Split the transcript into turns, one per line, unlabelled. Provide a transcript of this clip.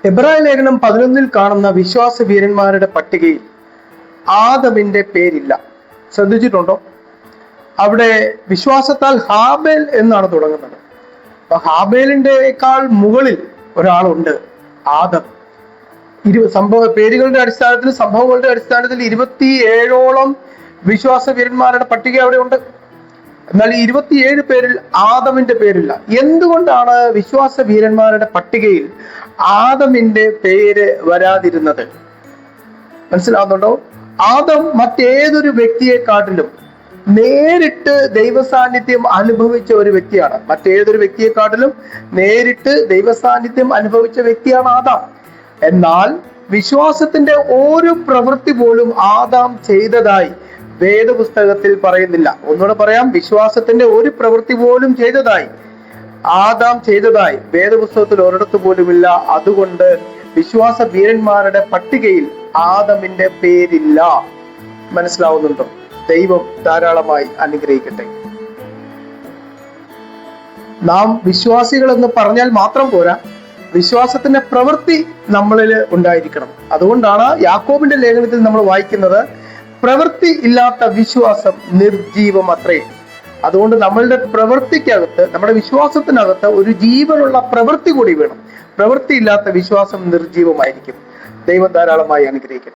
എബ്രായ ലേഖനം 11 കാണുന്ന വിശ്വാസ വീരന്മാരുടെ പട്ടികയിൽ ആദമിന്റെ പേരില്ല. ശ്രദ്ധിച്ചിട്ടുണ്ടോ? അവിടെ വിശ്വാസത്താൽ ഹാബേൽ എന്നാണ് തുടങ്ങുന്നത്. അപ്പൊ ഹാബേലിന്റെക്കാൾ മുകളിൽ ഒരാളുണ്ട്, ആദം. പേരുകളുടെ അടിസ്ഥാനത്തിൽ, സംഭവങ്ങളുടെ അടിസ്ഥാനത്തിൽ 27ഓളം വിശ്വാസ വീരന്മാരുടെ പട്ടിക അവിടെ ഉണ്ട്. എന്നാൽ ഈ 27 പേരിൽ ആദമിന്റെ പേരില്ല. എന്തുകൊണ്ടാണ് വിശ്വാസ വീരന്മാരുടെ പട്ടികയിൽ ആദമിന്റെ പേര് വരാതിരുന്നത്? മനസ്സിലാവുന്നുണ്ടോ? ആദം മറ്റേതൊരു വ്യക്തിയെക്കാട്ടിലും നേരിട്ട് ദൈവസാന്നിധ്യം അനുഭവിച്ച ഒരു വ്യക്തിയാണ്. മറ്റേതൊരു വ്യക്തിയെക്കാട്ടിലും നേരിട്ട് ദൈവസാന്നിധ്യം അനുഭവിച്ച വ്യക്തിയാണ് ആദാം. എന്നാൽ വിശ്വാസത്തിന്റെ ഒരു പ്രവൃത്തി പോലും ആദാം ചെയ്തതായി വേദപുസ്തകത്തിൽ പറയുന്നില്ല. ഒന്നുകൂടെ പറയാം, വിശ്വാസത്തിന്റെ ഒരു പ്രവൃത്തി പോലും ആദാം ചെയ്തതായി വേദപുസ്തകത്തിൽ ഒരിടത്ത് പോലുമില്ല. അതുകൊണ്ട് വിശ്വാസ വീരന്മാരുടെ പട്ടികയിൽ ആദമിന്റെ പേരില്ല. മനസ്സിലാവുന്നുണ്ടോ? ദൈവം ധാരാളമായി അനുഗ്രഹിക്കട്ടെ. നാം വിശ്വാസികൾ എന്ന് പറഞ്ഞാൽ മാത്രം പോരാ, വിശ്വാസത്തിന്റെ പ്രവൃത്തി നമ്മളിൽ ഉണ്ടായിരിക്കണം. അതുകൊണ്ടാണ് യാക്കോബിന്റെ ലേഖനത്തിൽ നമ്മൾ വായിക്കുന്നത്, പ്രവൃത്തി ഇല്ലാത്ത വിശ്വാസം നിർജീവം അത്രേ. അതുകൊണ്ട് നമ്മളുടെ പ്രവൃത്തിക്കകത്ത്, നമ്മുടെ വിശ്വാസത്തിനകത്ത് ഒരു ജീവനുള്ള പ്രവൃത്തി കൂടി വേണം. പ്രവൃത്തി ഇല്ലാത്ത വിശ്വാസം നിർജീവമായിരിക്കും. ദൈവം ധാരാളമായി അനുഗ്രഹിക്കട്ടെ.